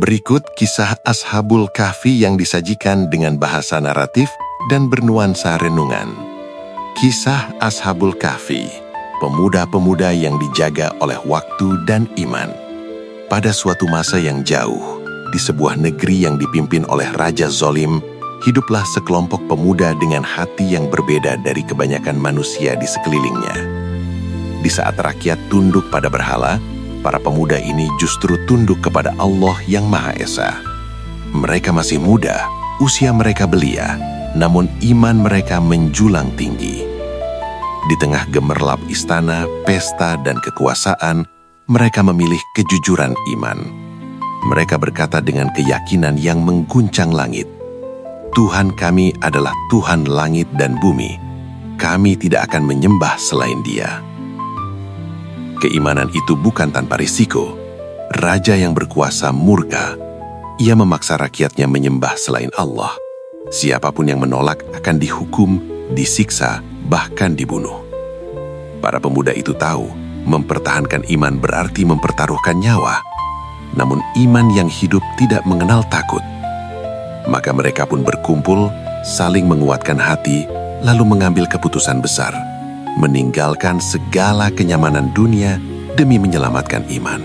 Berikut kisah Ashabul Kahfi yang disajikan dengan bahasa naratif dan bernuansa renungan. Kisah Ashabul Kahfi, pemuda-pemuda yang dijaga oleh waktu dan iman. Pada suatu masa yang jauh, di sebuah negeri yang dipimpin oleh Raja Zolim, hiduplah sekelompok pemuda dengan hati yang berbeda dari kebanyakan manusia di sekelilingnya. Di saat rakyat tunduk pada berhala, para pemuda ini justru tunduk kepada Allah yang Maha Esa. Mereka masih muda, usia mereka belia, namun iman mereka menjulang tinggi. Di tengah gemerlap istana, pesta, dan kekuasaan, mereka memilih kejujuran iman. Mereka berkata dengan keyakinan yang mengguncang langit, "Tuhan kami adalah Tuhan langit dan bumi. Kami tidak akan menyembah selain Dia." Keimanan itu bukan tanpa risiko. Raja yang berkuasa murka. Ia memaksa rakyatnya menyembah selain Allah. Siapapun yang menolak akan dihukum, disiksa, bahkan dibunuh. Para pemuda itu tahu, mempertahankan iman berarti mempertaruhkan nyawa. Namun iman yang hidup tidak mengenal takut. Maka mereka pun berkumpul, saling menguatkan hati, lalu mengambil keputusan besar, meninggalkan segala kenyamanan dunia demi menyelamatkan iman.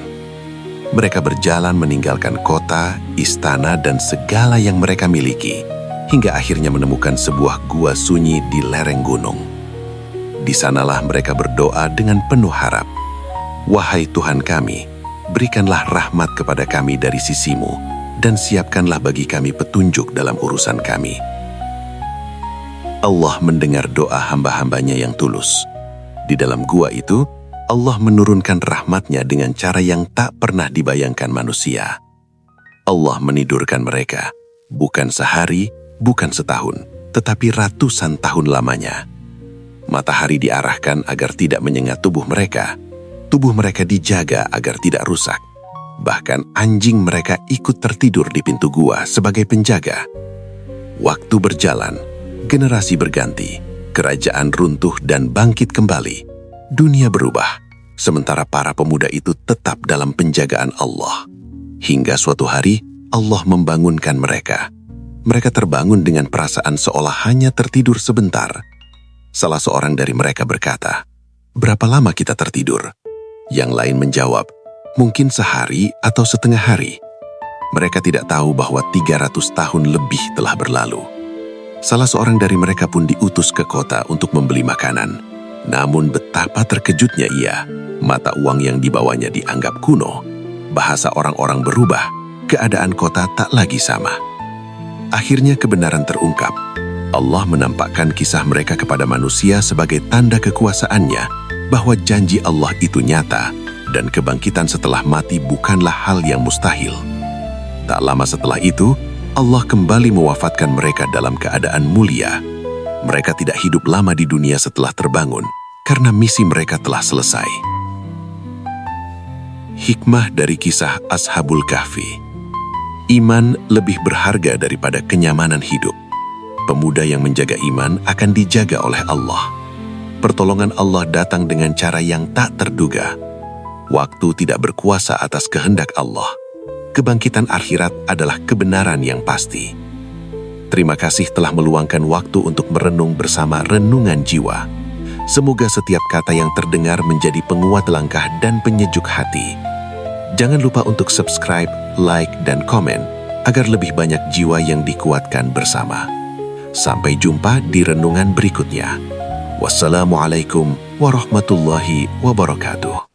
Mereka berjalan meninggalkan kota, istana, dan segala yang mereka miliki, hingga akhirnya menemukan sebuah gua sunyi di lereng gunung. Di sanalah mereka berdoa dengan penuh harap, "Wahai Tuhan kami, berikanlah rahmat kepada kami dari sisi-Mu, dan siapkanlah bagi kami petunjuk dalam urusan kami." Allah mendengar doa hamba-hambanya yang tulus. Di dalam gua itu, Allah menurunkan rahmat-Nya dengan cara yang tak pernah dibayangkan manusia. Allah menidurkan mereka, bukan sehari, bukan setahun, tetapi ratusan tahun lamanya. Matahari diarahkan agar tidak menyengat tubuh mereka. Tubuh mereka dijaga agar tidak rusak. Bahkan anjing mereka ikut tertidur di pintu gua sebagai penjaga. Waktu berjalan, generasi berganti, kerajaan runtuh dan bangkit kembali. Dunia berubah, sementara para pemuda itu tetap dalam penjagaan Allah. Hingga suatu hari, Allah membangunkan mereka. Mereka terbangun dengan perasaan seolah hanya tertidur sebentar. Salah seorang dari mereka berkata, "Berapa lama kita tertidur?" Yang lain menjawab, "Mungkin sehari atau setengah hari." Mereka tidak tahu bahwa 300 tahun lebih telah berlalu. Salah seorang dari mereka pun diutus ke kota untuk membeli makanan. Namun betapa terkejutnya ia. Mata uang yang dibawanya dianggap kuno. Bahasa orang-orang berubah. Keadaan kota tak lagi sama. Akhirnya kebenaran terungkap. Allah menampakkan kisah mereka kepada manusia sebagai tanda kekuasaannya, bahwa janji Allah itu nyata, dan kebangkitan setelah mati bukanlah hal yang mustahil. Tak lama setelah itu, Allah kembali mewafatkan mereka dalam keadaan mulia. Mereka tidak hidup lama di dunia setelah terbangun, karena misi mereka telah selesai. Hikmah dari kisah Ashabul Kahfi. Iman lebih berharga daripada kenyamanan hidup. Pemuda yang menjaga iman akan dijaga oleh Allah. Pertolongan Allah datang dengan cara yang tak terduga. Waktu tidak berkuasa atas kehendak Allah. Kebangkitan akhirat adalah kebenaran yang pasti. Terima kasih telah meluangkan waktu untuk merenung bersama Renungan Jiwa. Semoga setiap kata yang terdengar menjadi penguat langkah dan penyejuk hati. Jangan lupa untuk subscribe, like, dan komen agar lebih banyak jiwa yang dikuatkan bersama. Sampai jumpa di renungan berikutnya. Wassalamualaikum warahmatullahi wabarakatuh.